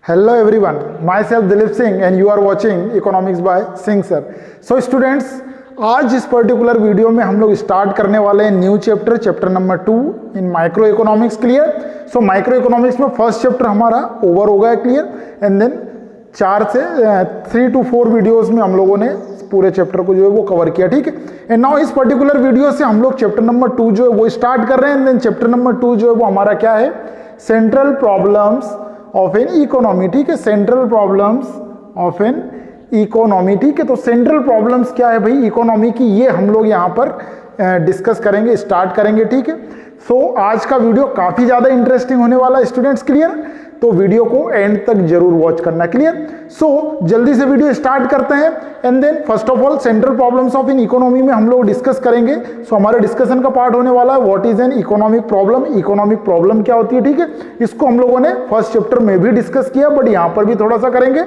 Hello everyone, myself Dilip Singh and you are watching Economics by Singh sir. So students, आज इस particular video में हम लोग start करने वाले हैं new chapter number 2 in micro economics. Clear? So micro economics में first chapter हमारा ओवर हो गया clear, and then 3 to 4 videos में हम लोगों ने पूरे चैप्टर को जो है वो कवर किया। ठीक है, एंड नाउ इस पर्टिकुलर वीडियो से हम लोग चैप्टर नंबर 2 जो है वो स्टार्ट कर रहे हैं। एंड देन चैप्टर नंबर 2 जो है वो हमारा क्या है, central problems of an economy. ठीक है, central problems of an economy. ठीक है, तो सेंट्रल प्रॉब्लम्स क्या है भाई इकोनॉमी की, ये हम लोग यहाँ पर डिस्कस करेंगे, स्टार्ट करेंगे। ठीक है, सो आज का वीडियो काफी ज्यादा इंटरेस्टिंग होने वाला है स्टूडेंट्स। क्लियर? तो वीडियो को एंड तक जरूर वॉच करना। क्लियर? सो जल्दी से वीडियो स्टार्ट करते हैं। And then first of all central problems of in economy में हम लोग डिस्कस करेंगे। सो हमारे डिस्कशन का पार्ट होने वाला है what is an economic problem. Economic problem क्या होती है? ठीक है, इसको हम लोगों ने फर्स्ट चैप्टर में भी डिस्कस किया, बट यहाँ पर भी थोड़ा सा करेंगे।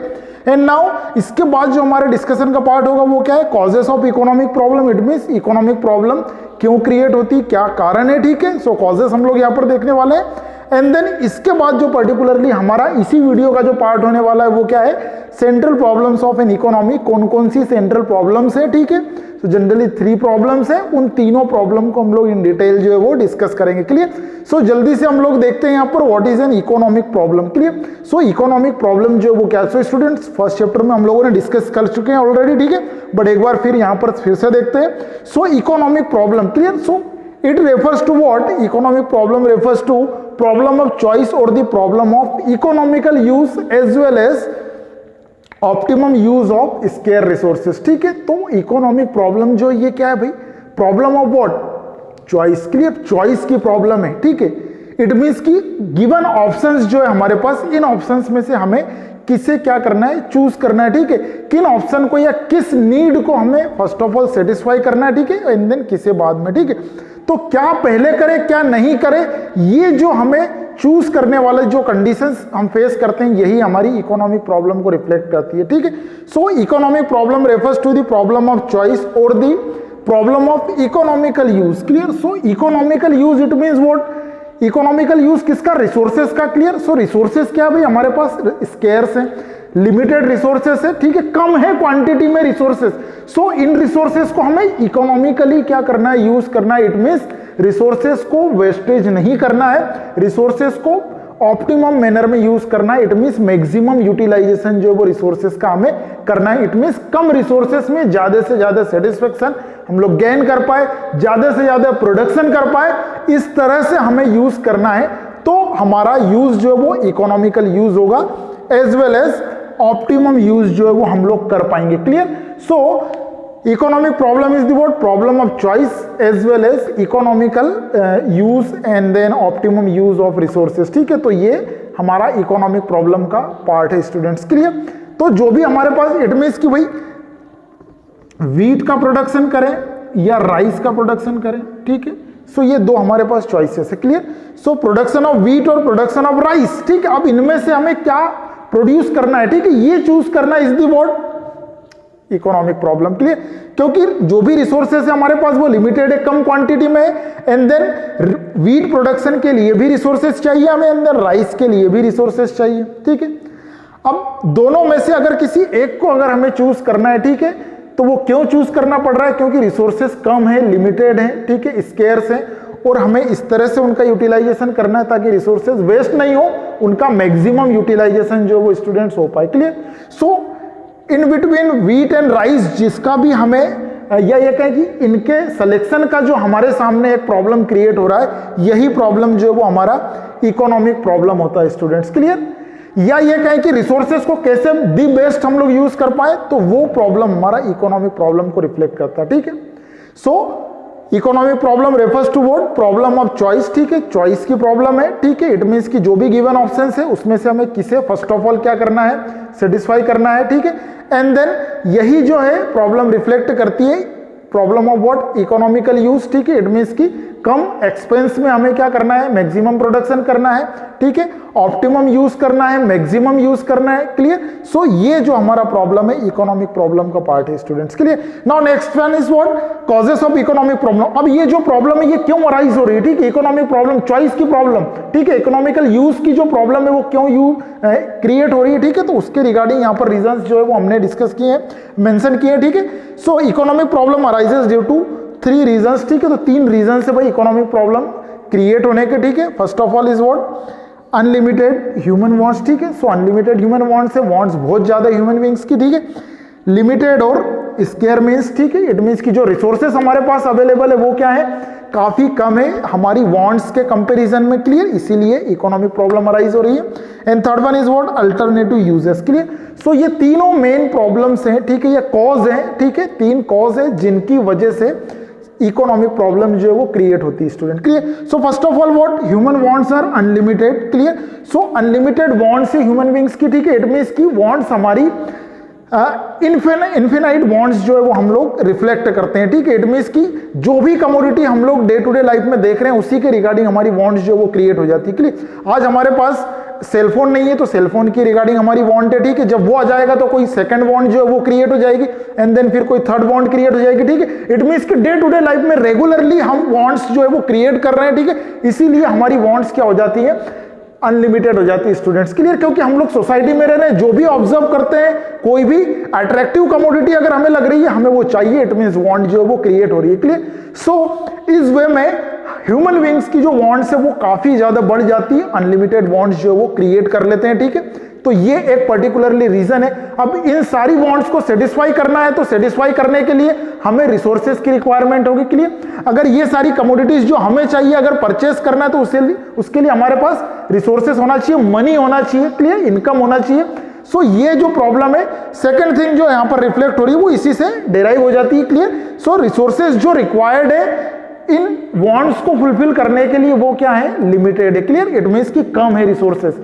एंड नाउ इसके बाद जो हमारे डिस्कशन का पार्ट होगा वो क्या है, causes of economic problem. It means economic problem क्यों क्रिएट होती, क्या कारण है। ठीक है, सो कॉजेस हम लोग यहाँ पर देखने वाले हैं। एंड देन इसके बाद जो पर्टिकुलरली हमारा इसी वीडियो का जो पार्ट होने वाला है वो क्या है, central problems of an economy. कौन कौन सी सेंट्रल प्रॉब्लम्स है। ठीक है, तो जनरली 3 प्रॉब्लम्स है, उन तीनों प्रॉब्लम को हम लोग इन डिटेल जो है वो डिस्कस करेंगे। क्लियर? सो जल्दी से हम लोग देखते हैं यहाँ पर what is an economic problem. Clear? So economic problem जो है वो क्या है। सो स्टूडेंट्स फर्स्ट चैप्टर में हम लोगों ने डिस्कस कर चुके हैं ऑलरेडी। ठीक है, बट एक बार फिर यहाँ पर फिर से देखते हैं। सो economic problem, clear, so it refers to what? Economic problem refers to problem of choice or the problem of economical use as well as optimum use of scarce resources। ठीक है, तो economic problem जो ये क्या है भाई, problem of what? Choice। Clear? Choice की problem है। ठीक है, इट मीन्स की गिवन ऑप्शंस जो है हमारे पास, इन ऑप्शंस में से हमें किसे क्या करना है, चूज करना है। ठीक है, किन ऑप्शन को या किस नीड को हमें फर्स्ट ऑफ ऑल सेटिस्फाई करना है। ठीक है, एंड देन किसे बाद में। ठीक है, तो क्या पहले करें क्या नहीं करें, ये जो हमें चूज करने वाले जो कंडीशंस हम फेस करते हैं, यही हमारी इकोनॉमिक प्रॉब्लम को रिफ्लेक्ट करती है। ठीक है, so economic problem refers to the problem of choice और the problem of economical use. Clear? So economical use it means what, economical use किसका, रिसोर्सेज का। क्लियर? सो रिसोर्सेज क्या भाई हमारे पास स्केर्स है, लिमिटेड रिसोर्सेस है। ठीक है, कम है क्वांटिटी में रिसोर्सेस। सो इन रिसोर्सेस को हमें इकोनॉमिकली क्या करना है, यूज करना है। इट मींस रिसोर्सेस को वेस्टेज नहीं करना है, रिसोर्सेस को ऑप्टिमम मैनर में यूज करना है। इट मींस मैक्सिमम यूटिलाइजेशन जो वो रिसोर्सेस का हमें करना है। इट मींस कम रिसोर्सेस में ज्यादा से ज्यादा सेटिस्फेक्शन हम लोग गेन कर पाए, ज्यादा से ज्यादा प्रोडक्शन कर पाए, इस तरह से हमें यूज करना है। तो हमारा यूज जो है वो इकोनॉमिकल यूज होगा, as well as optimum use जो है वो हम लोग कर पाएंगे। Clear? So economic problem is the what, problem of choice as well as economical use and then optimum use of resources. ठीक है, तो ये हमारा इकोनॉमिक प्रॉब्लम का पार्ट है स्टूडेंट्स। क्लियर? तो जो भी हमारे पास, इट मींस कि भाई व्हीट का प्रोडक्शन करें या राइस का प्रोडक्शन करें। ठीक है, सो ये दो हमारे पास चॉइसेस है। Clear? So production of wheat और प्रोडक्शन ऑफ राइस। ठीक है, अब इनमें से हमें क्या प्रोड्यूस करना है, ठीक है, ये चूज करना is the what, economic problem. Clear? क्योंकि जो भी रिसोर्सेस है हमारे पास वो लिमिटेड है, कम क्वांटिटी में है। एंड देन व्हीट प्रोडक्शन के लिए भी रिसोर्सेस चाहिए हमें, एंड देन राइस के लिए भी रिसोर्सेस चाहिए। ठीक है, अब दोनों में से अगर किसी एक को अगर हमें चूज करना है, ठीक है, तो वो क्यों चूज करना पड़ रहा है, क्योंकि रिसोर्सेस कम है, लिमिटेड है, ठीक है, स्केर्स है, और हमें इस तरह से उनका यूटिलाइजेशन करना है ताकि रिसोर्सेज वेस्ट नहीं हो, उनका मैक्सिमम यूटिलाइजेशन जो वो स्टूडेंट्स हो पाए। Clear? So in between wheat and rice जिसका भी हमें, या ये कहें कि इनके सिलेक्शन का जो हमारे सामने एक प्रॉब्लम क्रिएट हो रहा है, यही प्रॉब्लम जो वो हमारा इकोनॉमिक प्रॉब्लम होता है स्टूडेंट्स। क्लियर? या ये कहें कि रिसोर्सेज को कैसे दी बेस्ट हम लोग यूज कर पाए, तो वो प्रॉब्लम हमारा इकोनॉमिक प्रॉब्लम को रिफ्लेक्ट करता है। ठीक है, so economic problem refers to what, problem of choice. ठीक है, चॉइस की प्रॉब्लम है। ठीक है, इट मींस कि जो भी गिवन ऑप्शंस है उसमें से हमें किसे फर्स्ट ऑफ ऑल क्या करना है, सेटिस्फाई करना है। ठीक है, एंड देन यही जो है प्रॉब्लम रिफ्लेक्ट करती है problem of what, economical use. ठीक है, इट मींस कि कम एक्सपेंस में हमें क्या करना है, मैक्सिमम प्रोडक्शन करना है, ठीक है, ऑप्टिमम यूज करना है, मैक्सिमम यूज करना है, क्लियर। सो ये जो हमारा प्रॉब्लम है इकोनॉमिक प्रॉब्लम का पार्ट है students, clear. Now next one is what, causes of economic problem. अब ये जो प्रॉब्लम है ये क्यों अराइज हो रही है, ठीक है, इकोनॉमिक प्रॉब्लम, चॉइस की प्रॉब्लम, ठीक है, इकोनॉमिकल यूज की जो प्रॉब्लम है वो क्यों क्रिएट हो रही है, ठीक है। तो उसके रिगार्डिंग यहाँ पर रीजंस जो है वो हमने डिस्कस किए हैं, मेंशन किए हैं, ठीक है। So economic problem arises due to 3 reasons, ठीक है। तो 3 रीजन से भाई इकोनॉमिक प्रॉब्लम क्रिएट होने के, ठीक है। First of all is what, unlimited human wants, ठीक है। सो अनलिमिटेड ह्यूमन वांट्स है, वांट्स बहुत ज्यादा ह्यूमन बींग्स की, ठीक है। लिमिटेड और स्केयर मीन्स, ठीक है, इट मीन्स की जो रिसोर्सेस हमारे पास अवेलेबल है वो क्या है, काफी कम है हमारी वांट्स के कंपैरिजन में, क्लियर। इसीलिए इकोनॉमिक प्रॉब्लम अराइज हो रही है। And third one is what, alternative uses, clear. So ये तीनों मेन प्रॉब्लम्स हैं, ठीक है, ये कॉज है, ठीक है, 3 कॉज है जिनकी वजह से इकोनॉमिक प्रॉब्लम जो है वो क्रिएट होती है student, clear. So first of all what, human wants are unlimited, clear. So unlimited wants है ह्यूमन बींग्स की, ठीक है, इट मींस की वांट्स हमारी इन्फिनाइट वांट्स जो है वो हम लोग रिफ्लेक्ट करते हैं, ठीक है। इट मींस की जो भी कमोडिटी हम लोग डे टू डे लाइफ में देख रहे हैं उसी के रिगार्डिंग हमारी वांट्स जो है वो क्रिएट हो जाती है, क्लियर। आज हमारे पास सेलफोन नहीं है तो सेलफोन की रिगार्डिंग हमारी वांट है, ठीक है। जब वो आ जाएगा तो कोई सेकंड वांट जो है वो क्रिएट हो जाएगी एंड देन फिर कोई थर्ड वांट क्रिएट हो जाएगी, ठीक है। इट मींस कि डे टू डे लाइफ में रेगुलरली हम वांट्स जो है वो क्रिएट कर रहे हैं, ठीक है। इसीलिए हमारी वांट्स क्या हो जाती है, अनलिमिटेड हो जाती है स्टूडेंट्स, क्लियर। क्योंकि हम लोग सोसाइटी में रह रहे हैं, जो भी ऑब्जर्व करते हैं, कोई भी अट्रैक्टिव कमोडिटी अगर हमें लग रही है हमें वो चाहिए, इट मींस वांट जो है वो क्रिएट हो रही है, क्लियर। सो इस वे में ह्यूमन बींग्स की जो वांट्स है वो काफी ज्यादा बढ़ जाती है, अनलिमिटेड वांट्स जो है वो क्रिएट कर लेते हैं, ठीक है। तो ये एक पर्टिकुलरली रीजन है। अब इन सारी वांट्स को सेटिस्फाई करना है तो सेटिस्फाई करने के लिए हमें रिसोर्सेज की रिक्वायरमेंट होगी, क्लियर। अगर ये सारी कमोडिटीज जो हमें चाहिए अगर परचेस करना है तो उसके लिए हमारे पास रिसोर्सेज होना चाहिए, मनी होना चाहिए, क्लियर, इनकम होना चाहिए। सो ये जो प्रॉब्लम है, सेकंड थिंग जो यहां पर रिफ्लेक्ट हो रही है वो इसी से डिराइव हो जाती है, क्लियर। सो रिसोर्सेज जो रिक्वायर्ड है इन वांट्स को फुलफिल करने के लिए वो क्या है, लिमिटेड है, क्लियर। इट मींस कि कम है रिसोर्सेज,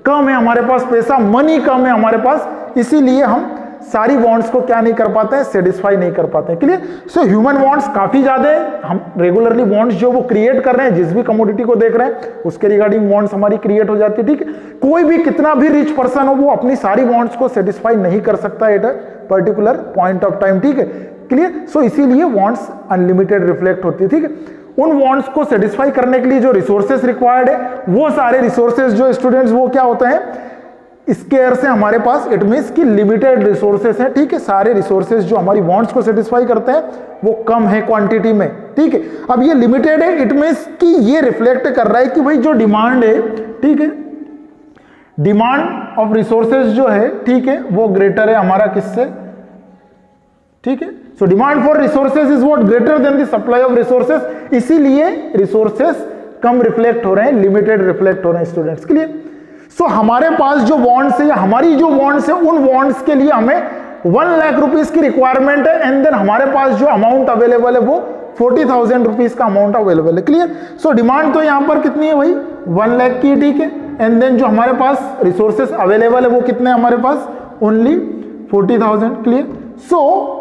कम है हमारे पास पैसा, मनी कम है हमारे पास, इसीलिए हम सारी वांट्स को क्या नहीं कर पाते हैं, सेटिस्फाई नहीं कर पाते हैं, क्लियर। सो ह्यूमन वांट्स काफी ज्यादा है, हम रेगुलरली वांट्स जो वो क्रिएट कर रहे हैं, जिस भी कमोडिटी को देख रहे हैं उसके रिगार्डिंग वांट्स हमारी क्रिएट हो जाती है, ठीक है। कोई भी कितना भी रिच पर्सन हो वो अपनी सारी वांट्स को सेटिस्फाई नहीं कर सकता at a particular point of time, ठीक है, क्लियर। सो इसीलिए वांट्स अनलिमिटेड रिफ्लेक्ट होती है, ठीक है। उन वांट्स को सेटिस्फाई करने के लिए जो रिसोर्सेज रिक्वायर्ड है वो सारे रिसोर्सेज जो स्टूडेंट्स वो क्या होते हैं, स्केयर से हमारे पास, इट मींस कि लिमिटेड रिसोर्सेज हैं, ठीक है। सारे रिसोर्सेज जो हमारी वांट्स को सेटिस्फाई करते हैं वो कम है क्वांटिटी में, ठीक है। अब ये लिमिटेड है, इट मींस कि ये रिफ्लेक्ट कर रहा है कि भाई जो डिमांड है, ठीक है, डिमांड ऑफ रिसोर्सेज जो है, ठीक है, वो ग्रेटर है हमारा किससे, ठीक है। So demand for resources is what, greater than the supply of resources, इसीलिए रिसोर्सेज कम रिफ्लेक्ट हो रहे हैं, लिमिटेड रिफ्लेक्ट हो रहे हैं स्टूडेंट्स, क्लियर। सो हमारे पास जो वांट्स है या हमारी जो वांट्स है उन वांट्स के लिए हमें 1 लाख रुपीस की रिक्वायरमेंट है एंड देन हमारे पास जो अमाउंट अवेलेबल है वो 40,000 रुपीस का अमाउंट अवेलेबल है, क्लियर। सो डिमांड तो यहां पर कितनी है भाई, 1 लाख की, ठीक है। एंड देन जो हमारे पास रिसोर्सेज अवेलेबल है वो कितने हमारे पास, ओनली 40,000, क्लियर। सो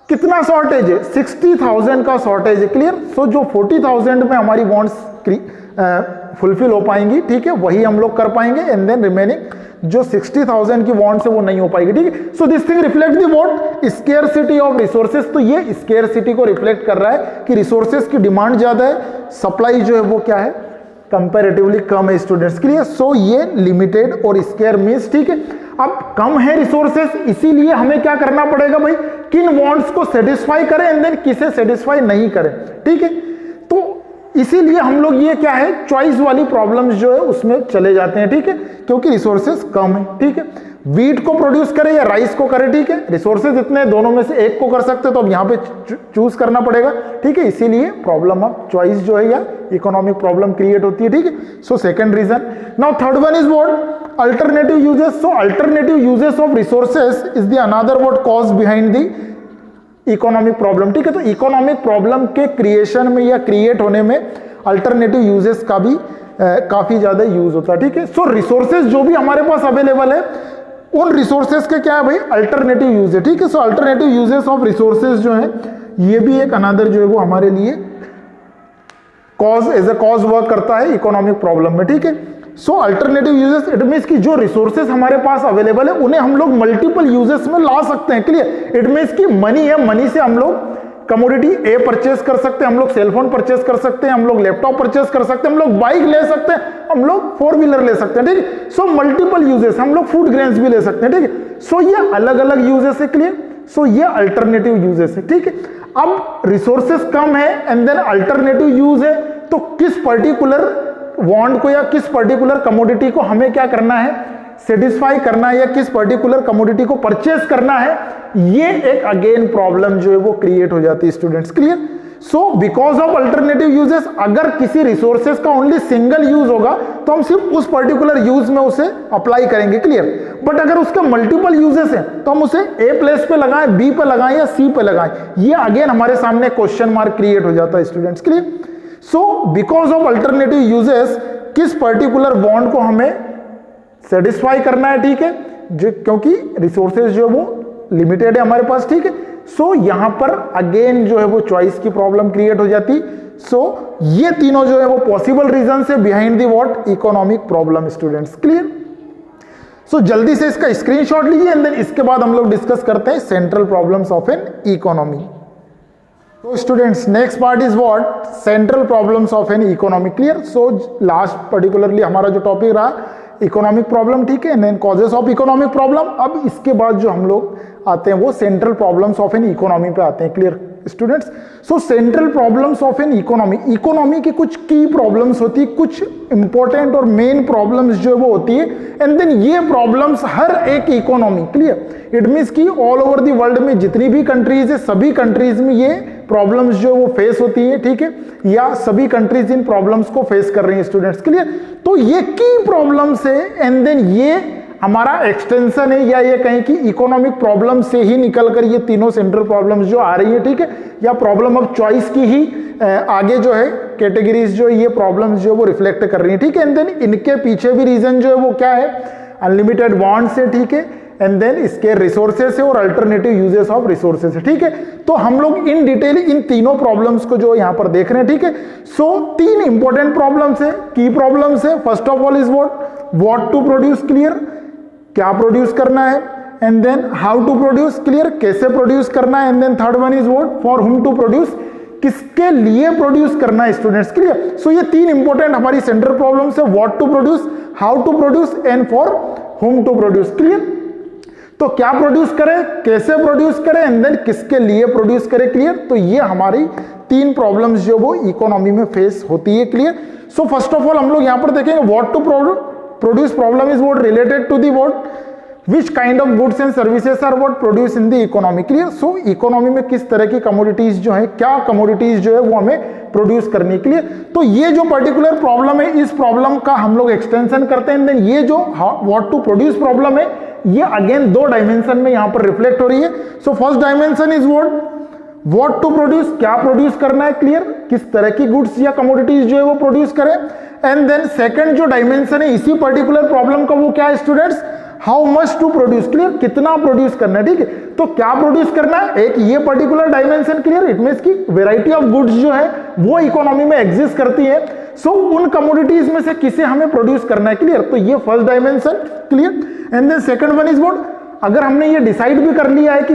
कितना शॉर्टेज है, 60,000 का शॉर्टेज है, क्लियर। सो जो 40,000 में हमारी वांट्स फुलफिल हो पाएंगी, ठीक है, वही हम लोग कर पाएंगे एंड देन रिमेनिंग जो 60,000 की वांट्स है वो नहीं हो पाएगी, ठीक है। So this thing reflect the what, scarcity of resources. तो ये स्केर्सिटी को रिफ्लेक्ट कर रहा है कि रिसोर्सेज की डिमांड ज्यादा है, सप्लाई जो है वो क्या है, कंपैरेटिवली कम है स्टूडेंट्स, क्लियर। सो ये लिमिटेड और स्केयर मींस, ठीक है। अब कम है रिसोर्सेज, इसीलिए हमें क्या करना पड़ेगा भाई, किन वांट्स को सेटिस्फाई करें एंड देन किसे सेटिस्फाई नहीं करें, ठीक है। तो इसीलिए हम लोग ये क्या है, चॉइस वाली प्रॉब्लम्स जो है उसमें चले जाते हैं, ठीक है, क्योंकि रिसोर्सेज कम है, ठीक है। वीट को प्रोड्यूस करें या राइस को करें, ठीक है, रिसोर्सेज इतने, दोनों में से एक को कर सकते हैं तो अब यहाँ पे चूज करना पड़ेगा, ठीक है। इसीलिए प्रॉब्लम ऑफ चॉइस जो है या इकोनॉमिक प्रॉब्लम क्रिएट होती है, ठीक है। So second reason. Now third one is what, alternative uses. So alternative uses of resources is the another what cause behind the economic problem, ठीक है। तो इकोनॉमिक प्रॉब्लम के क्रिएशन में या क्रिएट होने में अल्टरनेटिव यूजेस का भी काफी ज्यादा यूज होता है, ठीक है। सो रिसोर्सेज जो भी हमारे पास अवेलेबल है उन रिसोर्सेज के क्या है भाई, अल्टरनेटिव यूज है, ठीक है। So alternative uses of resources जो है ये भी एक अनदर जो है वो हमारे लिए cause as a cause work करता है इकोनॉमिक प्रॉब्लम में, ठीक है। So alternative uses it means कि जो रिसोर्सेस हमारे पास अवेलेबल है उन्हें हम लोग मल्टीपल यूजेस में ला सकते हैं, क्लियर। इट मीन्स कि मनी है, मनी से हम लोग कमोडिटी ए परचेस कर सकते हैं, हम लोग सेलफोन परचेस कर सकते हैं, हम लोग लैपटॉप परचेस कर सकते हैं, हम लोग बाइक ले सकते हैं, हम लोग 4 व्हीलर ले सकते हैं, ठीक है। सो मल्टीपल यूजेस, हम लोग फूड ग्रेन्स भी ले सकते हैं, ठीक है। सो ये अलग अलग यूजेस है, क्लियर। सो ये अल्टरनेटिव यूजेस है, ठीक है। अब रिसोर्सेस कम है एंड देन अल्टरनेटिव यूज है, तो किस पर्टिकुलर वांट को या किस पर्टिकुलर कमोडिटी को हमें क्या करना है, सेटिस्फाई करना है, या किस पर्टिकुलर कमोडिटी को परचेस करना है, ये एक अगेन प्रॉब्लम जो है वो क्रिएट हो जाती है students, clear. So because of alternative uses, अगर किसी रिसोर्सेस का ओनली सिंगल यूज होगा तो हम सिर्फ उस पर्टिकुलर यूज में उसे अप्लाई करेंगे, क्लियर। बट अगर उसके मल्टीपल यूजेस हैं तो हम उसे ए प्लेस पे लगाएं, बी पे लगाएं या सी पे लगाएं, ये अगेन हमारे सामने क्वेश्चन मार्क क्रिएट हो जाता है students, clear. So because of alternative uses, किस पर्टिकुलर बॉन्ड को हमें सेटिस्फाई करना है, ठीक है, जो क्योंकि रिसोर्सेज जो है वो लिमिटेड है हमारे पास, ठीक है। सो यहां पर अगेन जो है वो चॉइस की प्रॉब्लम क्रिएट हो जाती। सो ये तीनों जो है वो पॉसिबल रीजन है behind the what, economic problem students, clear. So जल्दी से इसका स्क्रीनशॉट लीजिए एंड देन इसके बाद हम लोग डिस्कस करते हैं central problems of an economy. तो students next part is what, central problems of an economy, clear. So last particularly हमारा जो टॉपिक रहा इकोनॉमिक प्रॉब्लम, ठीक है, then causes of economic problem. अब इसके बाद जो हम लोग आते हैं वो central problems of an economy पे आते हैं, clear students. So central problems of an economy, economy की कुछ की प्रॉब्लम्स होती है, कुछ इंपॉर्टेंट और मेन प्रॉब्लम्स जो वो होती है, एंड देन ये प्रॉब्लम्स हर एक इकोनॉमी, क्लियर, इट मीन्स कि ऑल ओवर द वर्ल्ड में जितनी भी कंट्रीज है सभी कंट्रीज में ये प्रॉब्लम्स जो वो फेस होती है, ठीक है, या सभी कंट्रीज इन प्रॉब्लम्स को फेस कर रही हैं स्टूडेंट्स, क्लियर। तो ये की प्रॉब्लम्स है एंड देन ये हमारा एक्सटेंशन है, या ये कहें कि इकोनॉमिक प्रॉब्लम से ही निकलकर ये तीनों सेंट्रल प्रॉब्लम्स जो आ रही है, ठीक है, या प्रॉब्लम ऑफ चॉइस की ही आगे जो है कैटेगरीज जो ये प्रॉब्लम्स जो वो रिफ्लेक्ट कर रही है, ठीक है। एंड देन इनके पीछे भी रीजन जो है वो क्या है, अनलिमिटेड बॉन्ड्स है, ठीक है, एंड देन इसके रिसोर्सेस है और अल्टरनेटिव यूजेस ऑफ रिसोर्सेस है, ठीक है। तो हम लोग इन डिटेल इन तीनों प्रॉब्लम्स को जो यहां पर देख रहे हैं, ठीक है। सो 3 इंपॉर्टेंट प्रॉब्लम्स है, की प्रॉब्लम्स है। First of all is what to produce, clear, क्या प्रोड्यूस करना है, and then how to produce, clear, कैसे प्रोड्यूस करना है, and then third one is what, for whom to produce, किसके लिए प्रोड्यूस करना है स्टूडेंट्स, क्लियर। सो ये 3 इंपॉर्टेंट हमारी सेंट्रल प्रॉब्लम्स है, what to produce, how to produce and for whom to produce, clear. तो क्या प्रोड्यूस करें, कैसे प्रोड्यूस करें, एंड देन किसके लिए प्रोड्यूस करें, क्लियर। तो ये हमारी 3 प्रॉब्लम्स जो वो इकोनॉमी में फेस होती है, clear. So first of all हम लोग यहां पर देखेंगे what to produce problem is what related to the what, which kind of goods and services are what produce in the economy, clear. So economy में किस तरह की कमोडिटीज जो है, क्या कमोडिटीज जो है वो हमें प्रोड्यूस करनी, क्लियर। तो ये जो पर्टिकुलर प्रॉब्लम है इस प्रॉब्लम का हम लोग एक्सटेंशन करते हैं, देन ये जो व्हाट टू प्रोड्यूस प्रॉब्लम है ये अगेन 2 डायमेंशन में यहां पर रिफ्लेक्ट हो रही है। So first dimension is what to produce, क्या प्रोड्यूस करना है, क्लियर, किस तरह की गुड्स या कमोडिटीज जो है वो प्रोड्यूस करें, एंड देन सेकंड जो डायमेंशन है इसी पर्टिकुलर प्रॉब्लम का वो क्या है students, how much to produce, clear, कितना प्रोड्यूस करना है, ठीक है। तो क्या प्रोड्यूस करना है, एक ये particular dimension, clear, it means की वेराइटी ऑफ गुड्स जो है वो इकोनॉमी में एग्जिस्ट करती है। सो उन कमोडिटीज में से किसे हमें प्रोड्यूस करना है, क्लियर। तो ये first dimension, clear, and then second one is what, अगर हमने ये डिसाइड भी कर लिया है कि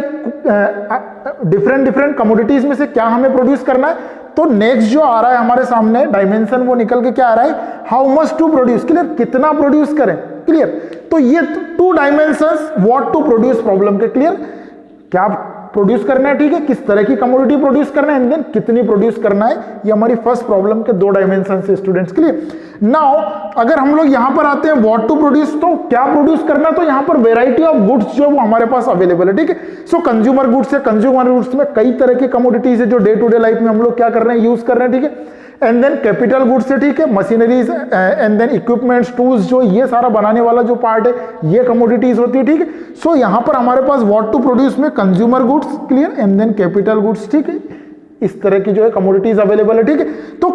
डिफरेंट कमोडिटीज में से क्या हमें प्रोड्यूस करना है, तो नेक्स्ट जो आ रहा है हमारे सामने डायमेंशन वो निकल के क्या आ रहा है, how much to produce, clear, कितना प्रोड्यूस करें, क्लियर। तो ये 2 dimensions what to produce problem के, क्लियर, क्या प्रोड्यूस करना है, ठीक है, किस तरह की कमोडिटी प्रोड्यूस करना है, एंड देन कितनी प्रोड्यूस करना है, ये हमारी फर्स्ट प्रॉब्लम के 2 डायमेंशन से स्टूडेंट्स, क्लियर। नाउ अगर हम लोग यहां पर आते हैं व्हाट टू प्रोड्यूस, तो क्या प्रोड्यूस करना, तो यहां पर वेराइटी ऑफ गुड्स जो वो हमारे पास अवेलेबल है, ठीक है। सो कंज्यूमर गुड्स है, कंज्यूमर गुड्स में कई तरह की कमोडिटीज है जो डे टू डे लाइफ में हम लोग क्या कर रहे हैं, यूज कर रहे हैं, ठीक है। एंड देन कैपिटल गुड्स है, ठीक है, machineries and then equipments, tools, जो ये सारा बनाने वाला जो पार्ट है ये कमोडिटीज होती है, ठीक है। सो यहां पर हमारे पास व्हाट टू प्रोड्यूस में consumer goods, clear, and then capital goods, ठीक है, इस तरह की जो है कमोडिटीज अवेलेबल है, ठीक है। तो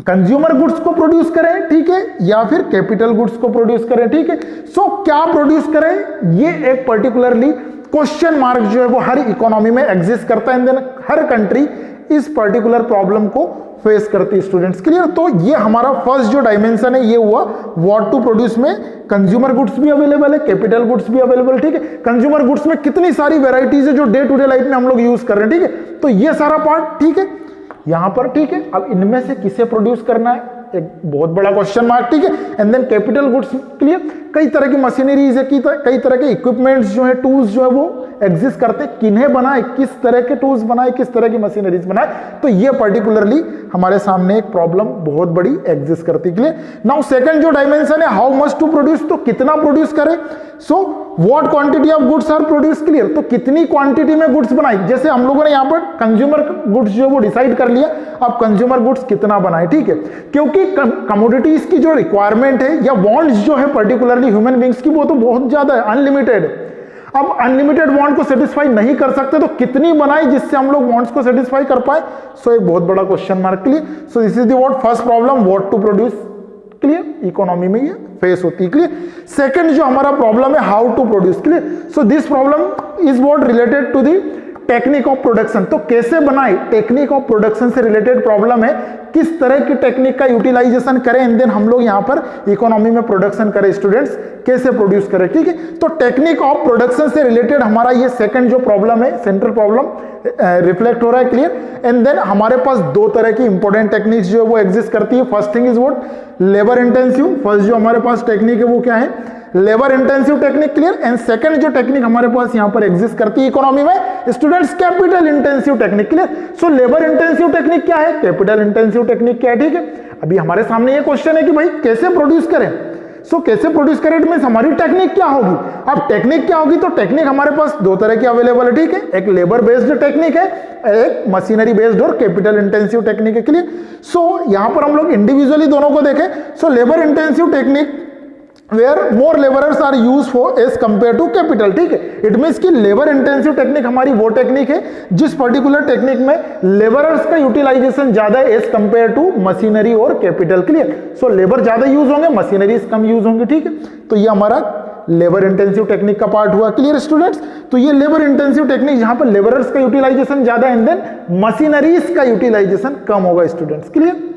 कंज्यूमर गुड्स को प्रोड्यूस करें, ठीक है, या फिर कैपिटल गुड्स को प्रोड्यूस करें, ठीक है। सो क्या प्रोड्यूस करें, ये एक पर्टिकुलरली क्वेश्चन मार्क जो है वो हर इकोनॉमी में एग्जिस्ट करता है, एंड देन हर कंट्री इस पर्टिकुलर प्रॉब्लम को फेस करती है स्टूडेंट्स। क्लियर? तो ये हमारा फर्स्ट जो डायमेंशन है ये हुआ व्हाट टू प्रोड्यूस में कंज्यूमर गुड्स भी अवेलेबल है, कैपिटल गुड्स भी अवेलेबल। ठीक है, कंज्यूमर गुड्स में कितनी सारी वेराइटीज है जो डे टू डे लाइफ में हम लोग यूज कर रहे हैं। ठीक है, तो ये सारा पार्ट ठीक है यहां पर। ठीक है, अब इनमें से किसे प्रोड्यूस करना है, एक बहुत बड़ा क्वेश्चन मार्क। ठीक है, and then capital goods. Clear? कई तरह की मशीनरीज है, कई तरह के इक्विपमेंट्स जो है, टूल्स जो है वो एग्जिस्ट करते हैं। किन्हें बनाए, किस तरह के टूल्स बनाए, किस तरह की मशीनरीज बनाए, तो ये पर्टिकुलरली हमारे सामने एक प्रॉब्लम बहुत बड़ी एग्जिस्ट करती है। क्लियर? नाउ सेकंड जो डायमेंशन है हाउ मच टू प्रोड्यूस, तो कितना प्रोड्यूस करें। So what quantity of goods are produce. Clear? तो कितनी क्वांटिटी में गुड्स बनाई। जैसे हम लोगों ने यहां पर कंज्यूमर गुड्स जो वो डिसाइड कर लिया, अब कंज्यूमर गुड्स कितना बनाए। ठीक है, क्योंकि कमोडिटीज की जो रिक्वायरमेंट है या वांट्स जो है पर्टिकुलरली ह्यूमन बींग्स की, वो तो बहुत ज्यादा है, अनलिमिटेड। अब अनलिमिटेड वांट को सेटिस्फाई नहीं कर सकते, तो कितनी बनाई जिससे हम लोग वांट्स को सेटिस्फाई कर पाए। सो एक बहुत बड़ा question mark. Clear? So this is the what first problem what to produce. Clear? Economy में ये फेस होती है। क्लियर? सेकंड जो हमारा प्रॉब्लम है how to produce. Clear? So this problem is what related to the technique of production. तो कैसे बनाए, टेक्निक ऑफ प्रोडक्शन से रिलेटेड प्रॉब्लम है, किस तरह की टेक्निक का यूटिलाइजेशन करें एंड देन हम लोग यहां पर इकोनॉमी में प्रोडक्शन करें, स्टूडेंट्स कैसे प्रोड्यूस करें। ठीक है, तो टेक्निक ऑफ प्रोडक्शन से रिलेटेड हमारा ये सेकंड जो प्रॉब्लम है, सेंट्रल प्रॉब्लम रिफ्लेक्ट हो रहा है। क्लियर? एंड देन हमारे पास दो तरह की इंपॉर्टेंट टेक्निक्स जो है वो एग्जिस्ट करती है। First thing is what labour intensive. First जो हमारे पास टेक्निक है वो क्या है, labour intensive technique. Clear? And second जो टेक्निक हमारे पास यहां पर एग्जिस्ट करती है इकोनॉमी में, students capital intensive technique. Clear? So labour intensive technique क्या है, कैपिटल इंटेंसिव टेक्निक क्या है। ठीक है, अभी हमारे सामने ये क्वेश्चन है कि भाई कैसे प्रोड्यूस करें। सो कैसे प्रोड्यूस करें इट मींस हमारी टेक्निक क्या होगी। अब टेक्निक क्या होगी, तो टेक्निक हमारे पास दो तरह की अवेलेबल है। ठीक है, एक लेबर बेस्ड टेक्निक है, एक मशीनरी बेस्ड और कैपिटल इंटेंसिव टेक्निक है। क्लियर? सो यहां पर हम लोग इंडिविजुअली दोनों को देखें। सो labour intensive technique where more laborers are used for as compared to capital। ठीक है, इट मींस कि लेबर इंटेंसिव टेक्निक हमारी वो टेक्निक है जिस पर्टिकुलर टेक्निक में लेबरर्स का यूटिलाइजेशन ज्यादा है एज कंपेयर टू मशीनरी और कैपिटल। क्लियर? सो लेबर ज्यादा यूज होंगे, मशीनरीज कम यूज होंगे। ठीक है, तो ये हमारा लेबर इंटेंसिव टेक्निक का पार्ट हुआ। Clear students? तो ये लेबर इंटेंसिव टेक्निक जहां पर लेबरर्स का यूटिलाइजेशन ज्यादा एंड देन मशीनरीज का यूटिलाइजेशन कम होगा स्टूडेंट्स। क्लियर?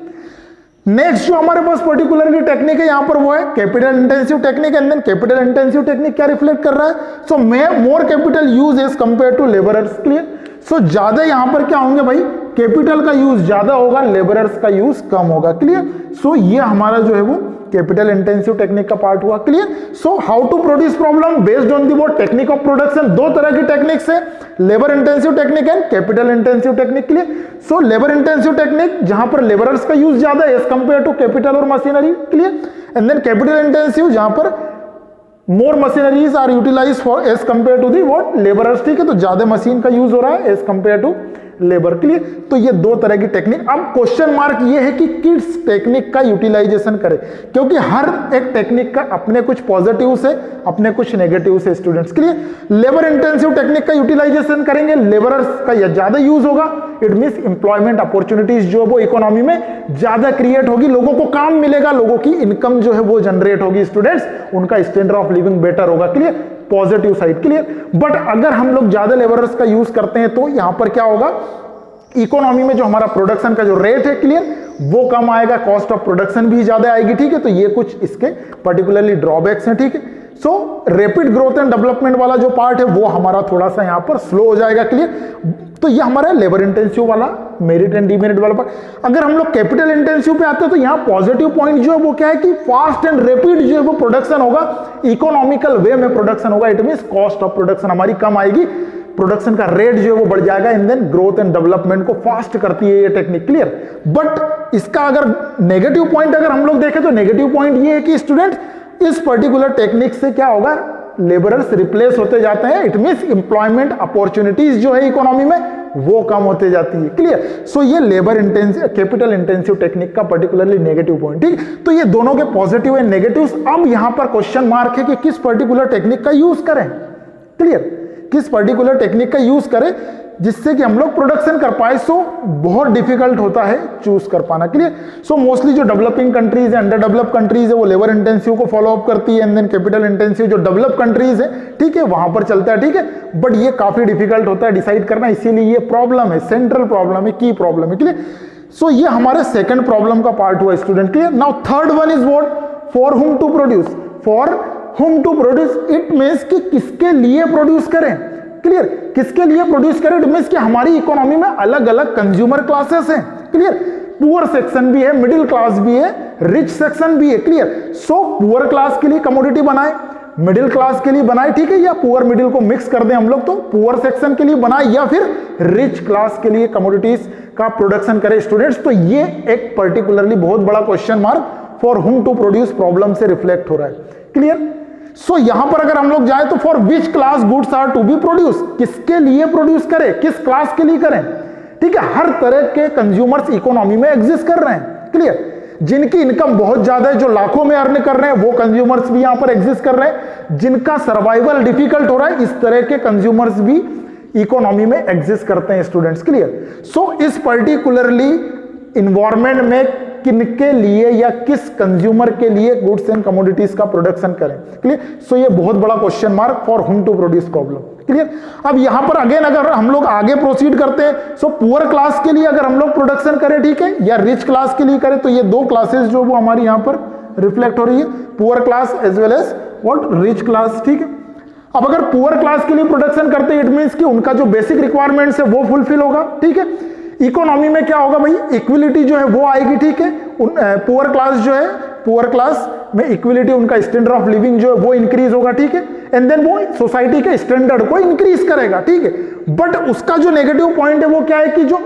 नेक्स्ट जो हमारे पास पर्टिकुलरली टेक्निक है यहां पर वो है capital intensive technique. And then capital intensive technique क्या रिफ्लेक्ट कर रहा है, so more capital use as compare to labourers. Clear? So ज्यादा यहां पर क्या होंगे भाई, कैपिटल का यूज ज्यादा होगा, लेबरर्स का यूज कम होगा। क्लियर? सो ये हमारा जो है वो कैपिटल इंटेंसिव टेक्निक का पार्ट हुआ। Clear? So how to produce problem based on the वो टेक्निक ऑफ प्रोडक्शन। दो तरह की टेक्निक्स है, labour intensive technique and capital intensive technique. Clear? So labour intensive technique जहां पर लेबरर्स का यूज ज्यादा है एज कंपेयर टू कैपिटल और machinery. Clear? And then capital intensive जहां पर more machineries are utilise for as compare to the what labourers. ठीक है, तो ज्यादा मशीन का यूज हो रहा है as compare to labour. Clear? तो ये दो तरह की टेक्निक। अब क्वेश्चन मार्क ये है कि किस टेक्निक का यूटिलाइजेशन करें, क्योंकि हर एक टेक्निक का अपने कुछ पॉजिटिव्स है, अपने कुछ नेगेटिव्स है students. Clear? Labour intensive technique का यूटिलाइजेशन करेंगे, लेबरर्स का ज्यादा यूज होगा, इट मींस एम्प्लॉयमेंट अपॉर्चुनिटीज जो वो इकोनॉमी में ज्यादा क्रिएट होगी, लोगों को काम मिलेगा, लोगों की इनकम जो है वो जनरेट होगी स्टूडेंट्स, उनका स्टैंडर्ड ऑफ लिविंग बेटर होगा। Clear? Positive side. Clear? But अगर हम लोग ज्यादा लेबरर्स का यूज करते हैं तो यहां पर क्या होगा, इकोनॉमी में जो हमारा प्रोडक्शन का जो रेट है क्लियर वो कम आएगा, कॉस्ट ऑफ प्रोडक्शन भी ज्यादा आएगी। ठीक है, तो ये कुछ इसके पर्टिकुलरली ड्रॉबैक्स हैं। ठीक है, सो रैपिड ग्रोथ एंड डेवलपमेंट वाला जो पार्ट है वो हमारा थोड़ा सा यहां पर स्लो हो जाएगा। क्लियर? तो ये हमारा लेबर इंटेंसिव वाला मेरिट एंड डीमेरिट वाला पार्ट। अगर हम लोग कैपिटल इंटेंसिव पे आते हैं तो यहाँ पॉजिटिव पॉइंट जो है वो क्या है कि फास्ट एंड रैपिड जो है वो प्रोडक्शन होगा, इकोनॉमिकल वे में प्रोडक्शन होगा, it means cost of production हमारी कम आएगी, प्रोडक्शन का रेट जो है वो बढ़ जाएगा, and then growth and development को फास्ट करती है ये टेक्निक। क्लियर? बट इसका अगर नेगेटिव पॉइंट अगर हम लोग देखें तो नेगेटिव पॉइंट ये है कि स्टूडेंट इस पर्टिकुलर टेक्निक से क्या होगा, लेबरर्स रिप्लेस होते जाते हैं, इट मींस एम्प्लॉयमेंट अपॉर्चुनिटीज जो है इकोनॉमी में वो कम होते जाती है। क्लियर? सो ये labour intensive capital intensive technique का पर्टिकुलरली नेगेटिव पॉइंट। ठीक, तो ये दोनों के पॉजिटिव एंड नेगेटिव्स। अब यहां पर क्वेश्चन मार्क है कि किस पर्टिकुलर टेक्निक का यूज करें। क्लियर? किस पर्टिकुलर टेक्निक का यूज करें, जिससे कि हम लोग प्रोडक्शन कर पाए। सो बहुत डिफिकल्ट होता है चूज कर पाना। क्लियर। सो मोस्टली जो डेवलपिंग कंट्रीज है, अंडर डेवलप कंट्रीज है, वो लेबर इंटेंसिव को फॉलो अप करती है, एंड देन कैपिटल इंटेंसिव जो डेवलप कंट्रीज है, ठीक है, वहां पर चलता है। ठीक है, बट ये काफी डिफिकल्ट होता है डिसाइड करना, इसीलिए ये प्रॉब्लम है, सेंट्रल प्रॉब्लम है, की प्रॉब्लम है। क्लियर। सो ये हमारे सेकंड प्रॉब्लम का पार्ट हुआ student. Clear. Now third one is what, for whom to produce. For whom to produce it means कि किसके लिए प्रोड्यूस करें। क्लियर। किसके लिए प्रोड्यूस करें, इट मींस कि हमारी इकोनॉमी में अलग अलग कंज्यूमर क्लासेस हैं। क्लियर। पुअर सेक्शन भी है, मिडिल क्लास भी है, रिच सेक्शन भी है। क्लियर। सो पुअर क्लास के लिए कमोडिटी बनाए, मिडिल क्लास के लिए बनाए, ठीक है, या पुअर मिडिल को मिक्स कर दें हम लोग, तो पुअर सेक्शन के लिए बनाए या फिर रिच क्लास के लिए कमोडिटीज का प्रोडक्शन करें स्टूडेंट्स। तो ये एक पर्टिकुलरली बहुत बड़ा question mark for whom to produce problem से रिफ्लेक्ट हो रहा है। क्लियर। सो यहां पर अगर हम लोग जाए तो for which class goods are to be produce, किसके लिए प्रोड्यूस करें, किस क्लास के लिए करें। ठीक है, हर तरह के कंज्यूमर्स इकोनॉमी में एग्जिस्ट कर रहे हैं। क्लियर। जिनकी इनकम बहुत ज्यादा है, जो लाखों में अर्न कर रहे हैं, वो कंज्यूमर्स भी यहां पर एग्जिस्ट कर रहे हैं। जिनका सर्वाइवल डिफिकल्ट हो रहा है, इस तरह के कंज्यूमर्स भी इकोनॉमी में एग्जिस्ट करते हैं स्टूडेंट्स। क्लियर। सो इस पर्टिकुलरली इन्वायरमेंट में किनके लिए या किस कंज्यूमर के लिए गुड्स एंड कमोडिटीज का प्रोडक्शन करें। क्लियर। सो ये बहुत बड़ा question mark for whom to produce problem. Clear. अब यहां पर अगेन अगर हम लोग आगे प्रोसीड करते हैं, सो पुअर क्लास के लिए अगर हम लोग प्रोडक्शन करें, ठीक है, या रिच क्लास के लिए करें, तो ये दो क्लासेस जो वो हमारी यहां पर रिफ्लेक्ट हो रही है, poor class as well as what, rich class. ठीक है। अब अगर पुअर क्लास के लिए प्रोडक्शन करते हैं, इट मींस कि उनका जो बेसिक रिक्वायरमेंट्स है वो फुलफिल होगा। ठीक है। इकोनॉमी में क्या होगा भाई, इक्विलिटी जो है वो आएगी। ठीक है। पुअर क्लास जो है, पुअर क्लास में इक्विलिटी, उनका स्टैंडर्ड ऑफ लिविंग जो है वो इंक्रीज होगा। ठीक है। एंड देन वो सोसाइटी के स्टैंडर्ड को इंक्रीज करेगा। ठीक है। बट उसका जो नेगेटिव पॉइंट है वो क्या है कि जो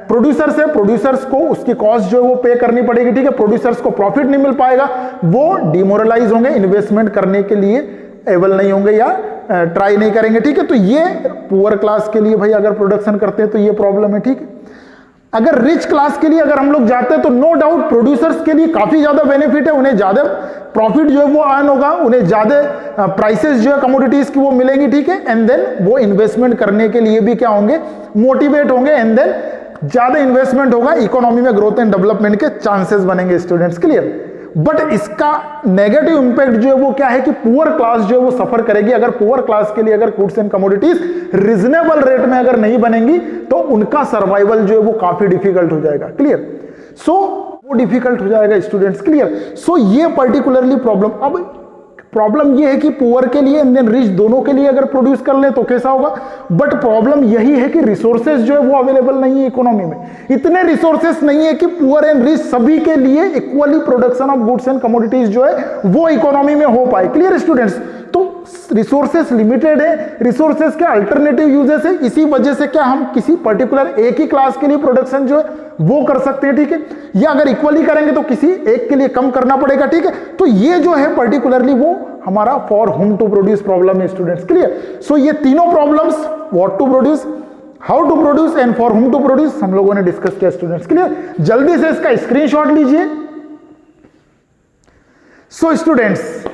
प्रोड्यूसर्स है, प्रोड्यूसर्स को उसकी कॉस्ट जो है वो पे करनी पड़ेगी। ठीक है। प्रोड्यूसर्स को प्रॉफिट नहीं मिल पाएगा, वो डिमोरलाइज होंगे, इन्वेस्टमेंट करने के लिए एबल नहीं होंगे या ट्राई नहीं करेंगे। ठीक है। तो ये पुअर क्लास के लिए भाई अगर प्रोडक्शन करते हैं तो ये प्रॉब्लम है। ठीक है। अगर रिच क्लास के लिए अगर हम लोग जाते हैं तो नो डाउट प्रोड्यूसर्स के लिए काफी ज्यादा बेनिफिट है, उन्हें ज्यादा प्रॉफिट जो है वो अर्न होगा, उन्हें ज्यादा प्राइसेस जो है कमोडिटीज की वो मिलेंगी। ठीक है। एंड देन वो इन्वेस्टमेंट करने के लिए भी क्या होंगे, मोटिवेट होंगे, एंड देन ज्यादा इन्वेस्टमेंट होगा, इकोनॉमी में ग्रोथ एंड डेवलपमेंट के चांसेस बनेंगे स्टूडेंट्स। क्लियर। बट इसका नेगेटिव इंपैक्ट जो है वो क्या है कि पुअर क्लास जो है वो सफर करेगी। अगर पुअर क्लास के लिए अगर goods and commodities reasonable rate में अगर नहीं बनेंगी तो उनका सर्वाइवल जो है वो काफी डिफिकल्ट हो जाएगा। क्लियर। सो वो डिफिकल्ट हो जाएगा स्टूडेंट्स। क्लियर। सो ये पर्टिकुलरली प्रॉब्लम, अब प्रॉब्लम ये है कि पुअर के लिए एंड देन रिच दोनों के लिए अगर प्रोड्यूस कर ले तो कैसा होगा। बट प्रॉब्लम यही है कि रिसोर्सेज जो है वो अवेलेबल नहीं है इकोनॉमी में, इतने रिसोर्सेज नहीं है कि पुअर एंड रिच सभी के लिए equally production of goods and commodities जो है वो इकोनॉमी में हो पाए। Clear students. तो रिसोर्सेस लिमिटेड है, रिसोर्सेस के अल्टरनेटिव यूजेस है, इसी वजह से क्या हम किसी पर्टिकुलर एक ही क्लास के लिए प्रोडक्शन जो है वो कर सकते हैं। ठीक है। या अगर इक्वली करेंगे तो किसी एक के लिए कम करना पड़ेगा। ठीक है। तो ये जो है पर्टिकुलरली वो हमारा for whom to produce problem है स्टूडेंट्स। क्लियर। सो ये तीनों problems, what to produce, how to produce and for whom to produce, हम लोगों ने डिस्कस किया स्टूडेंट्स। क्लियर। जल्दी से इसका स्क्रीनशॉट लीजिए। सो स्टूडेंट्स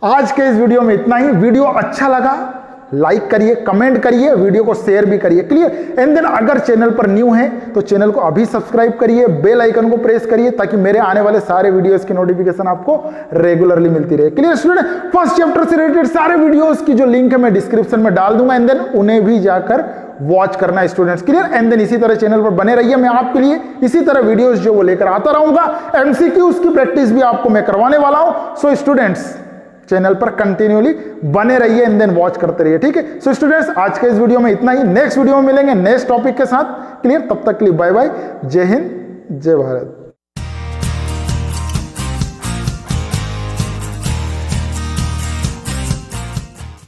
आज के इस वीडियो में इतना ही। वीडियो अच्छा लगा लाइक करिए, कमेंट करिए, वीडियो को शेयर भी करिए। क्लियर। एंड देन अगर चैनल पर न्यू है तो चैनल को अभी सब्सक्राइब करिए, बेल आइकन को प्रेस करिए ताकि मेरे आने वाले सारे वीडियोस की नोटिफिकेशन आपको रेगुलरली मिलती रहे। Clear student. फर्स्ट चैप्टर से रिलेटेड सारे वीडियोस की जो लिंक है मैं डिस्क्रिप्शन में डाल दूंगा, एंड देन उन्हें भी जाकर वॉच करना स्टूडेंट्स। क्लियर। एंड देन इसी तरह चैनल पर बने रहिए, मैं आपके लिए इसी तरह वीडियोस जो वो लेकर आता रहूंगा। एमसीक्यूज की प्रैक्टिस भी आपको मैं करवाने वाला हूं। सो स्टूडेंट्स चैनल पर कंटिन्यूली बने रहिए, एंड देन वॉच करते रहिए। ठीक है। सो स्टूडेंट्स आज के इस वीडियो में इतना ही। नेक्स्ट वीडियो में मिलेंगे नेक्स्ट टॉपिक के साथ। क्लियर। तब तक के लिए बाय बाय, जय हिंद, जय भारत।